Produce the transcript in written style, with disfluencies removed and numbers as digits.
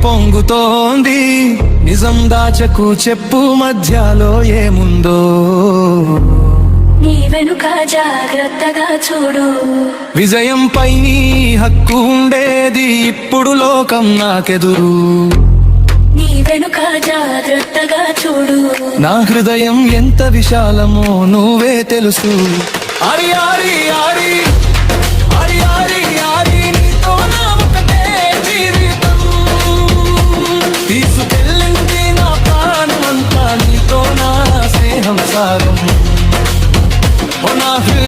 పొంగుతోంది. నిజం దాచకు, చెప్పు మధ్యలో ఏముందో. నీ వెనుక జాగ్రత్తగా చూడు. విజయంపై నీ హక్కు ఉండేది, ఇప్పుడు లోకం నాకెదురు. నీ వెనుక జాగ్రత్తగా చూడు. నా హృదయం ఎంత విశాలమో నువ్వే తెలుసు. ఆడి ఆడి ఆడి